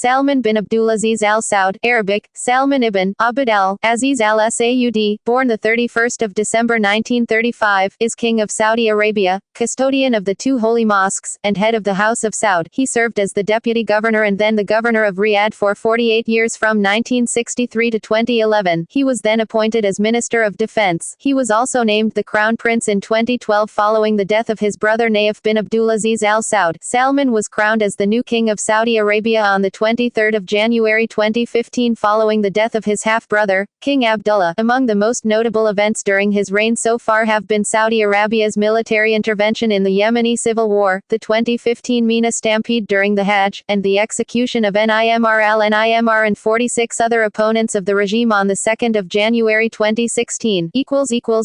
Salman bin Abdulaziz al Saud, Arabic, Salman ibn Abd al-Aziz al-Saud, born the 31st of December 1935, is king of Saudi Arabia, custodian of the two holy mosques, and head of the House of Saud. He served as the deputy governor and then the governor of Riyadh for 48 years from 1963 to 2011. He was then appointed as Minister of Defense. He was also named the Crown Prince in 2012 following the death of his brother Naif bin Abdulaziz al Saud. Salman was crowned as the new king of Saudi Arabia on the 23rd of January 2015 following the death of his half-brother, King Abdullah. Among the most notable events during his reign so far have been Saudi Arabia's military intervention in the Yemeni civil war, the 2015 Mina stampede during the Hajj, and the execution of Nimr and 46 other opponents of the regime on the 2nd of January 2016.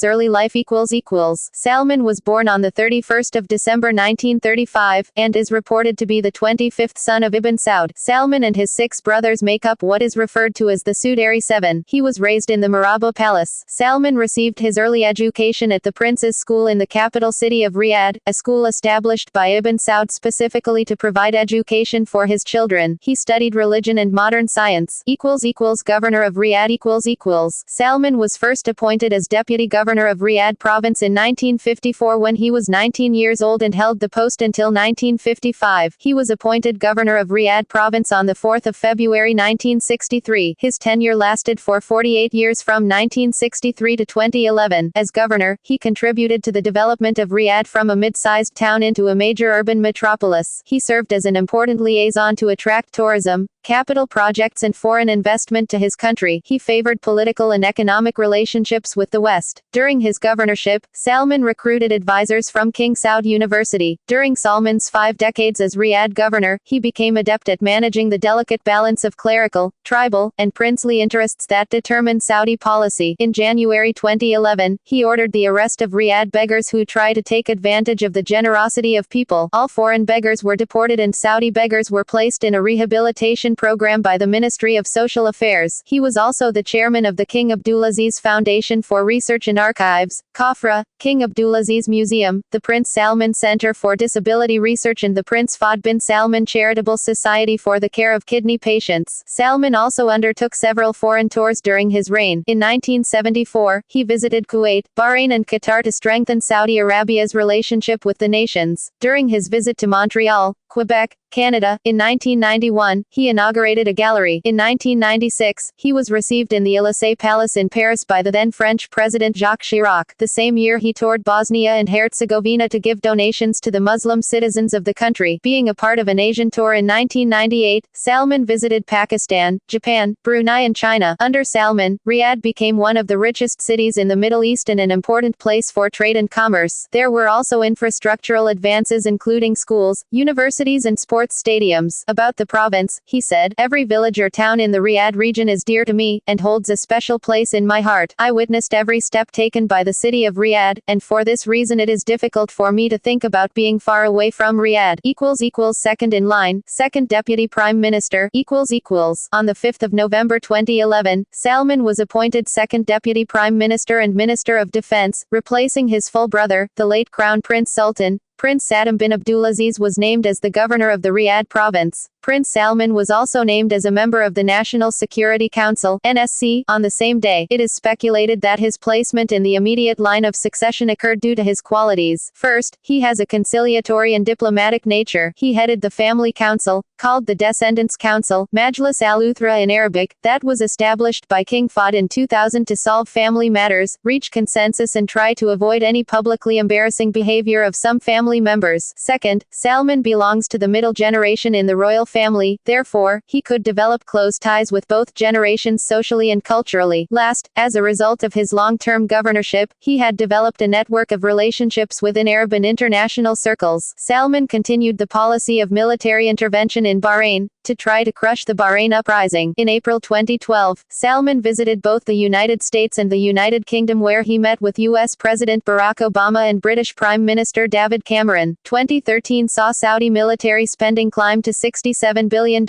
Early life. Salman was born on the 31st of December 1935, and is reported to be the 25th son of Ibn Saud. Salman and his 6 brothers make up what is referred to as the Sudari 7. He was raised in the Maraba Palace. Salman received his early education at the Prince's School in the capital city of Riyadh, a school established by Ibn Saud specifically to provide education for his children. He studied religion and modern science. Governor of Riyadh. Salman was first appointed as deputy governor of Riyadh province in 1954 when he was 19 years old and held the post until 1955. He was appointed governor of Riyadh province on the 4th of February 1963. His tenure lasted for 48 years from 1963 to 2011. As governor, he contributed to the development of Riyadh from a mid-sized town into a major urban metropolis. He served as an important liaison to attract tourism, capital projects and foreign investment to his country. He favored political and economic relationships with the West. During his governorship, Salman recruited advisors from King Saud University. During Salman's 5 decades as Riyadh governor, he became adept at managing the delicate balance of clerical, tribal, and princely interests that determined Saudi policy. In January 2011, he ordered the arrest of Riyadh beggars who try to take advantage of the generosity of people. All foreign beggars were deported and Saudi beggars were placed in a rehabilitation program by the Ministry of Social Affairs. He was also the chairman of the King Abdulaziz Foundation for Research and Archives, Khafra, King Abdulaziz Museum, the Prince Salman Center for Disability Research and the Prince Fahd bin Salman Charitable Society for the Care of Kidney Patients. Salman also undertook several foreign tours during his reign. In 1974, he visited Kuwait, Bahrain and Qatar to strengthen Saudi Arabia's relationship with the nations. During his visit to Montreal, Quebec, Canada, in 1991, he inaugurated a gallery. In 1996, he was received in the Élysée Palace in Paris by the then French President Jacques Chirac. The same year he toured Bosnia and Herzegovina to give donations to the Muslim citizens of the country. Being a part of an Asian tour in 1998, Salman visited Pakistan, Japan, Brunei and China. Under Salman, Riyadh became one of the richest cities in the Middle East and an important place for trade and commerce. There were also infrastructural advances including schools, universities and sports stadiums. About the province, he said, "Every village or town in the Riyadh region is dear to me, and holds a special place in my heart. I witnessed every step taken by the city of Riyadh, and for this reason it is difficult for me to think about being far away from Riyadh." Second in line, second deputy prime minister. On the 5th of November 2011, Salman was appointed second deputy prime minister and minister of defense, replacing his full brother, the late Crown Prince Sultan. Prince Saud bin Abdulaziz was named as the governor of the Riyadh province. Prince Salman was also named as a member of the National Security Council (NSC) on the same day. It is speculated that his placement in the immediate line of succession occurred due to his qualities. First, he has a conciliatory and diplomatic nature. He headed the family council, called the Descendants Council, Majlis al-Uthra in Arabic, that was established by King Fahd in 2000 to solve family matters, reach consensus and try to avoid any publicly embarrassing behavior of some family members. Second, Salman belongs to the middle generation in the royal family, therefore, he could develop close ties with both generations socially and culturally. Last, as a result of his long-term governorship, he had developed a network of relationships within Arab and international circles. Salman continued the policy of military intervention in Bahrain, to try to crush the Bahrain uprising. In April 2012, Salman visited both the United States and the United Kingdom where he met with U.S. President Barack Obama and British Prime Minister David Cameron. 2013 saw Saudi military spending climb to $67 billion,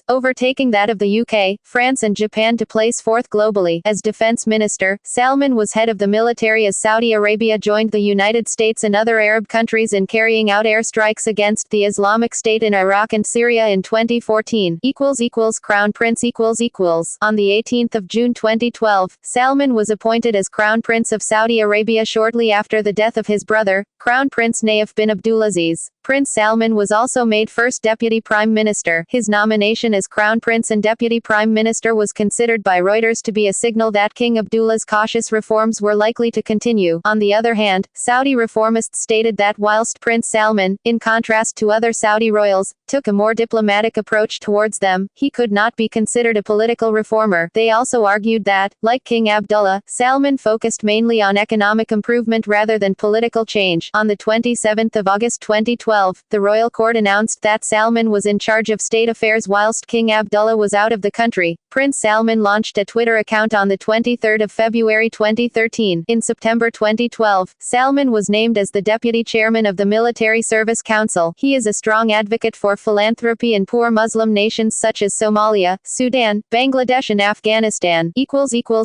overtaking that of the UK, France and Japan to place fourth globally. As defense minister, Salman was head of the military as Saudi Arabia joined the United States and other Arab countries in carrying out airstrikes against the Islamic State in Iraq and Syria in 2014. 2014 Crown Prince On the 18th of June 2012, Salman was appointed as Crown Prince of Saudi Arabia shortly after the death of his brother, Crown Prince Nayef bin Abdulaziz. Prince Salman was also made first Deputy Prime Minister. His nomination as Crown Prince and Deputy Prime Minister was considered by Reuters to be a signal that King Abdullah's cautious reforms were likely to continue. On the other hand, Saudi reformists stated that whilst Prince Salman, in contrast to other Saudi royals, took a more diplomatic approach towards them, he could not be considered a political reformer. They also argued that, like King Abdullah, Salman focused mainly on economic improvement rather than political change. On the 27th of August 2012, the royal court announced that Salman was in charge of state affairs whilst King Abdullah was out of the country. Prince Salman launched a Twitter account on the 23rd of February 2013. In September 2012, Salman was named as the deputy chairman of the Military Service Council. He is a strong advocate for philanthropy in poor Muslim nations such as Somalia, Sudan, Bangladesh and Afghanistan.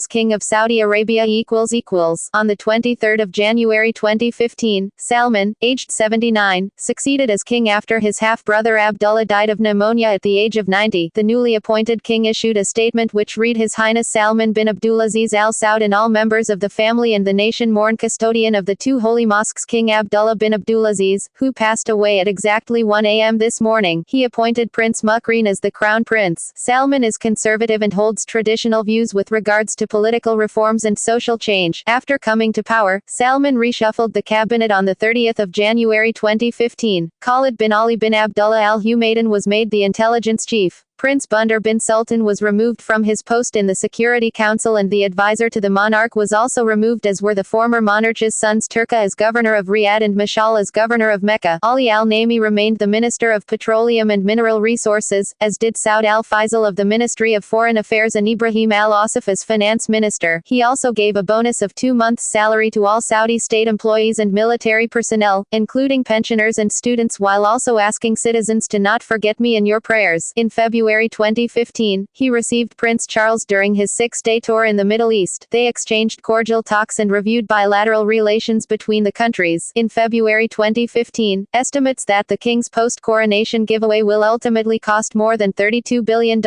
King of Saudi Arabia On the 23rd of January 2015, Salman, aged 79, succeeded as king after his half-brother Abdullah died of pneumonia at the age of 90. The newly appointed king issued a statement which read, His Highness Salman bin Abdulaziz Al Saud and all members of the family and the nation mourn custodian of the two holy mosques King Abdullah bin Abdulaziz, who passed away at exactly 1 a.m. this morning. He appointed Prince Mukrin as the crown prince. Salman is conservative and holds traditional views with regards to political reforms and social change. After coming to power, Salman reshuffled the cabinet on the 30th of January 2015. Khalid bin Ali bin Abdullah Al Humaydan was made the intelligence chief. Prince Bandar bin Sultan was removed from his post in the Security Council and the advisor to the monarch was also removed, as were the former monarch's sons Turka as governor of Riyadh and Mashal as governor of Mecca. Ali al-Naimi remained the Minister of Petroleum and Mineral Resources, as did Saud al-Faisal of the Ministry of Foreign Affairs and Ibrahim al-Asif as finance minister. He also gave a bonus of 2 months' salary to all Saudi state employees and military personnel, including pensioners and students, while also asking citizens to not forget me in your prayers. In February 2015, he received Prince Charles during his 6-day tour in the Middle East. They exchanged cordial talks and reviewed bilateral relations between the countries. In February 2015, estimates that the king's post-coronation giveaway will ultimately cost more than $32 billion,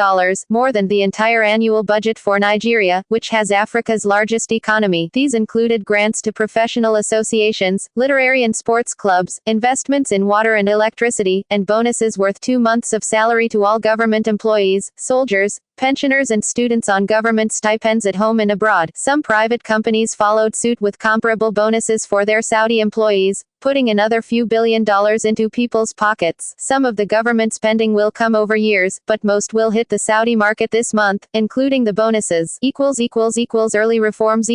more than the entire annual budget for Nigeria, which has Africa's largest economy. These included grants to professional associations, literary and sports clubs, investments in water and electricity, and bonuses worth 2 months of salary to all government employees, soldiers, pensioners and students on government stipends at home and abroad. Some private companies followed suit with comparable bonuses for their Saudi employees, putting another few $1 billion into people's pockets. Some of the government spending will come over years, but most will hit the Saudi market this month, including the bonuses. Early reforms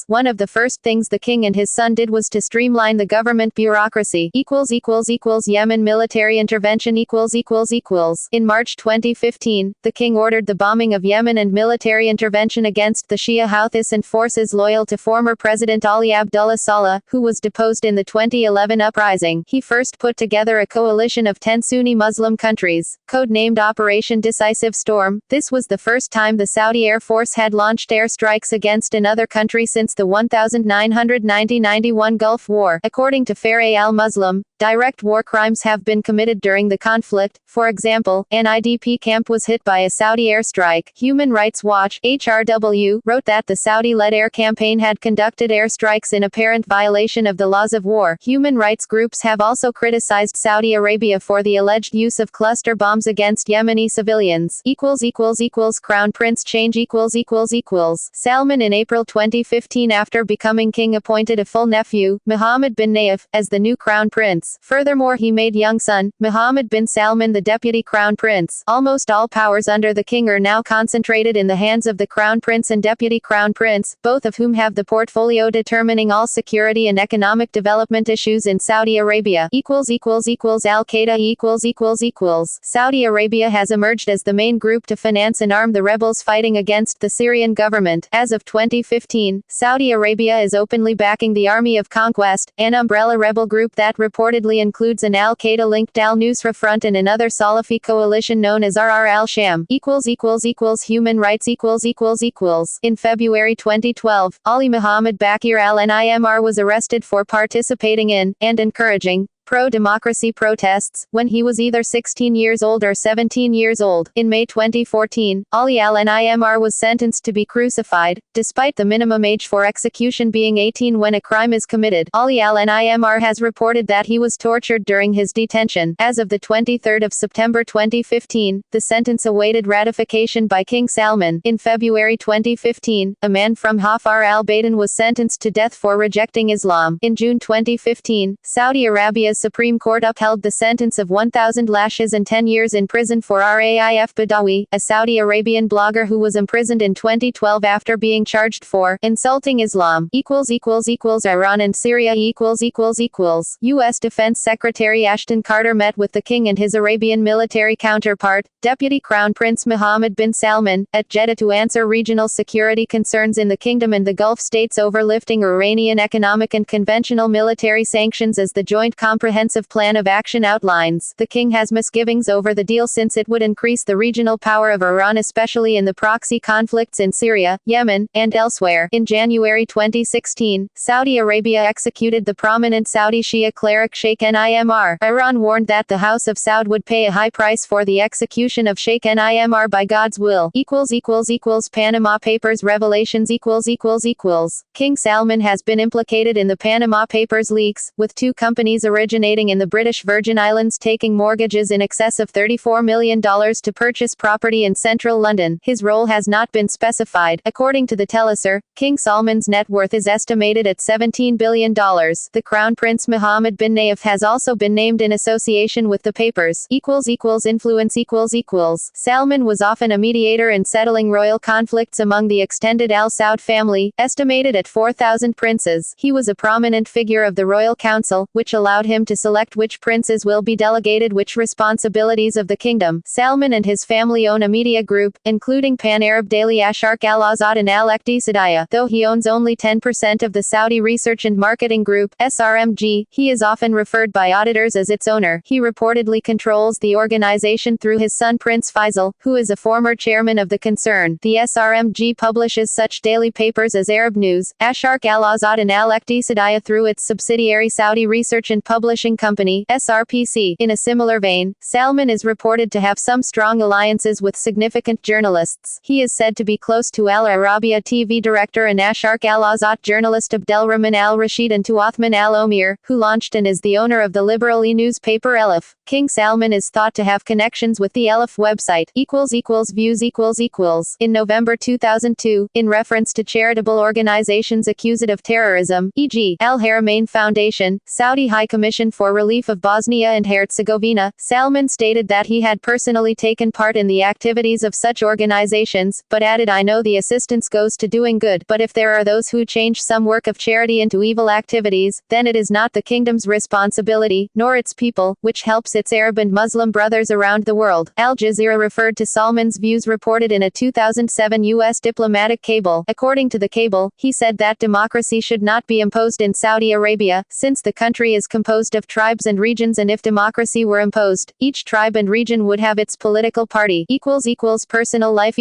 One of the first things the king and his son did was to streamline the government bureaucracy. Yemen military intervention In March 2015, the king ordered the bombing of Yemen and military intervention against the Shia Houthis and forces loyal to former President Ali Abdullah Saleh, who was deposed in the 2011 uprising. He first put together a coalition of 10 Sunni Muslim countries, codenamed Operation Decisive Storm. This was the first time the Saudi Air Force had launched airstrikes against another country since the 1990-91 Gulf War. According to Faray al-Muslim, direct war crimes have been committed during the conflict. For example, an IDP camp was hit by a Saudi airstrike. Human Rights Watch (HRW) wrote that the Saudi-led air campaign had conducted airstrikes in apparent violation of the laws of war. Human rights groups have also criticized Saudi Arabia for the alleged use of cluster bombs against Yemeni civilians. Crown Prince change Salman in April 2015, after becoming king, appointed a full nephew, Mohammed bin Nayef, as the new crown prince. Furthermore, he made young son, Mohammed bin Salman, the deputy crown prince. Almost all powers under the king are now concentrated in the hands of the crown prince and deputy crown prince, both of whom have the portfolio determining all security and economic development issues in Saudi Arabia. Al-Qaeda Saudi Arabia has emerged as the main group to finance and arm the rebels fighting against the Syrian government. As of 2015, Saudi Arabia is openly backing the Army of Conquest, an umbrella rebel group that reportedly includes an Al-Qaeda-linked Al-Nusra Front and another Salafi coalition known as RR al-Sham. Human rights In February 2012, Ali Mohammed Bakir al-Nimr was arrested for participating in, and encouraging, pro-democracy protests, when he was either 16 years old or 17 years old. In May 2014, Ali al-Nimr was sentenced to be crucified, despite the minimum age for execution being 18 when a crime is committed. Ali al-Nimr has reported that he was tortured during his detention. As of the 23rd of September 2015, the sentence awaited ratification by King Salman. In February 2015, a man from Hafar al-Badan was sentenced to death for rejecting Islam. In June 2015, Saudi Arabia's Supreme Court upheld the sentence of 1,000 lashes and 10 years in prison for Raif Badawi, a Saudi Arabian blogger who was imprisoned in 2012 after being charged for insulting Islam. Iran and Syria. U.S. Defense Secretary Ashton Carter met with the king and his Arabian military counterpart, Deputy Crown Prince Mohammed bin Salman, at Jeddah to answer regional security concerns in the kingdom and the Gulf states over lifting Iranian economic and conventional military sanctions as the Joint Comprehensive Plan of Action outlines. The king has misgivings over the deal since it would increase the regional power of Iran, especially in the proxy conflicts in Syria, Yemen, and elsewhere. In January 2016, Saudi Arabia executed the prominent Saudi Shia cleric Sheikh Nimr. Iran warned that the House of Saud would pay a high price for the execution of Sheikh Nimr by God's will. Panama Papers revelations. King Salman has been implicated in the Panama Papers leaks, with two companies originating in the British Virgin Islands taking mortgages in excess of $34 million to purchase property in central London. His role has not been specified. According to the Telesur, King Salman's net worth is estimated at $17 billion. The Crown Prince Mohammed bin Nayef has also been named in association with the papers. Influence. Salman was often a mediator in settling royal conflicts among the extended Al Saud family, estimated at 4,000 princes. He was a prominent figure of the royal council, which allowed him to select which princes will be delegated which responsibilities of the kingdom. Salman and his family own a media group, including Pan-Arab daily Asharq al-Azad and al-Iqtisadiyya. Though he owns only 10% of the Saudi Research and Marketing Group, SRMG, he is often referred by auditors as its owner. He reportedly controls the organization through his son Prince Faisal, who is a former chairman of the concern. The SRMG publishes such daily papers as Arab News, Asharq al-Azad and al-Iqtisadiyya through its subsidiary Saudi Research and Publishing Company, SRPC. In a similar vein, Salman is reported to have some strong alliances with significant journalists. He is said to be close to Al Arabiya TV director and Asharq al-Azad journalist Abdelrahman al-Rashid and to Othman al-Omir, who launched and is the owner of the liberal e-newspaper Elif. King Salman is thought to have connections with the Elif website. Views. In November 2002, in reference to charitable organizations accused of terrorism, e.g., Al Haramain Foundation, Saudi High Commission for Relief of Bosnia and Herzegovina, Salman stated that he had personally taken part in the activities of such organizations, but added, "I know the assistance goes to doing good, but if there are those who change some work of charity into evil activities, then it is not the kingdom's responsibility, nor its people, which helps its Arab and Muslim brothers around the world." Al Jazeera referred to Salman's views reported in a 2007 U.S. diplomatic cable. According to the cable, he said that democracy should not be imposed in Saudi Arabia, since the country is composed of tribes and regions, and if democracy were imposed, each tribe and region would have its political party. Personal life.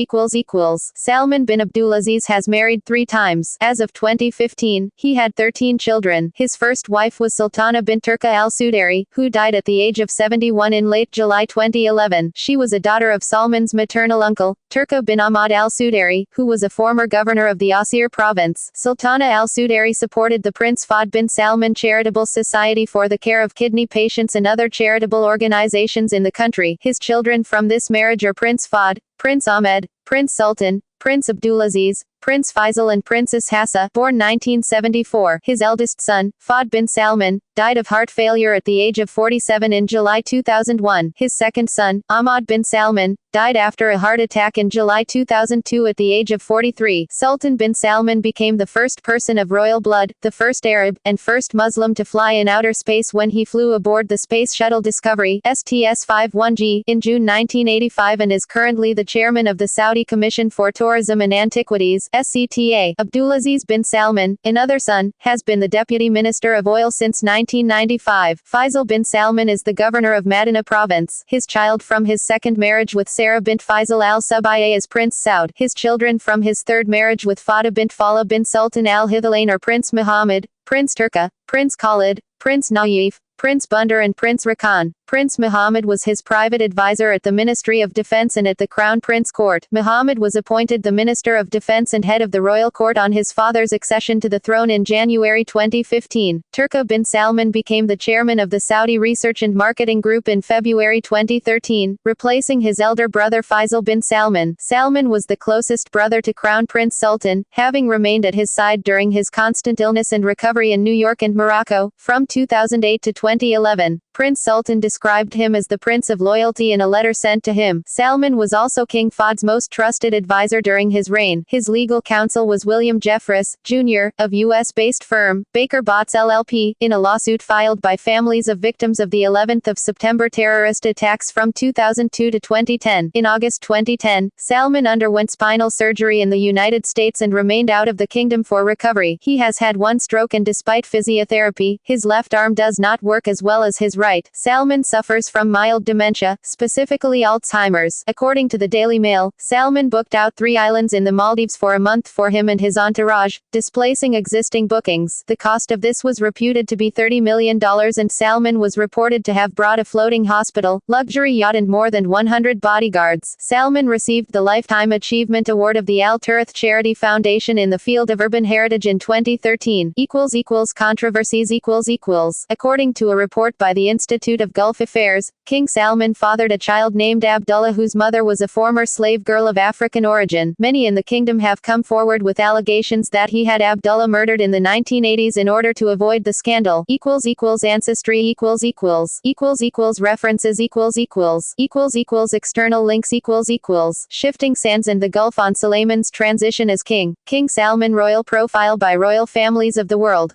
Salman bin Abdulaziz has married 3 times. As of 2015, he had 13 children. His first wife was Sultana bint Turka al-Sudairi, who died at the age of 71 in late July 2011. She was a daughter of Salman's maternal uncle, Turka bin Ahmad al-Sudairi, who was a former governor of the Asir province. Sultana al-Sudairi supported the Prince Fahd bin Salman Charitable Society for the care of kidney patients and other charitable organizations in the country. His children from this marriage are Prince Fahd, Prince Ahmed, Prince Sultan, Prince Abdulaziz, Prince Faisal and Princess Hassa, born 1974. His eldest son, Fahd bin Salman, died of heart failure at the age of 47 in July 2001. His second son, Ahmad bin Salman, died after a heart attack in July 2002 at the age of 43. Sultan bin Salman became the first person of royal blood, the first Arab, and first Muslim to fly in outer space when he flew aboard the Space Shuttle Discovery STS-51G in June 1985 and is currently the chairman of the Saudi Commission for Tourism and Antiquities SCTA. Abdulaziz bin Salman, another son, has been the deputy minister of oil since 1995. Faisal bin Salman is the governor of Madinah province. His child from his second marriage with Sarah bint Faisal al-Subayya is Prince Saud. His children from his third marriage with Fada bint Fala bin Sultan al-Hithalain are Prince Muhammad, Prince Turka, Prince Khalid, Prince Naif, Prince Bandar and Prince Rakan. Prince Muhammad was his private advisor at the Ministry of Defense and at the Crown Prince Court. Muhammad was appointed the Minister of Defense and head of the royal court on his father's accession to the throne in January 2015. Turki bin Salman became the chairman of the Saudi Research and Marketing Group in February 2013, replacing his elder brother Faisal bin Salman. Salman was the closest brother to Crown Prince Sultan, having remained at his side during his constant illness and recovery in New York and Morocco, from 2008 to 2011. Prince Sultan described him as the Prince of Loyalty in a letter sent to him. Salman was also King Fahd's most trusted advisor during his reign. His legal counsel was William Jeffress, Jr., of U.S.-based firm, Baker Botts LLP, in a lawsuit filed by families of victims of the 11th of September terrorist attacks from 2002 to 2010. In August 2010, Salman underwent spinal surgery in the United States and remained out of the kingdom for recovery. He has had one stroke and despite physiotherapy, his left arm does not work as well as his right. Salman suffers from mild dementia, specifically Alzheimer's. According to the Daily Mail, Salman booked out 3 islands in the Maldives for a month for him and his entourage, displacing existing bookings. The cost of this was reputed to be $30 million and Salman was reported to have brought a floating hospital, luxury yacht and more than 100 bodyguards. Salman received the Lifetime Achievement Award of the Al Turth Charity Foundation in the field of urban heritage in 2013. Controversies. According to a report by the Institute of Gulf Affairs, King Salman fathered a child named Abdullah whose mother was a former slave girl of African origin. Many in the kingdom have come forward with allegations that he had Abdullah murdered in the 1980s in order to avoid the scandal. Ancestry. References. External links. Shifting Sands and the Gulf on Sulayman's transition as king. King Salman royal profile by royal families of the world.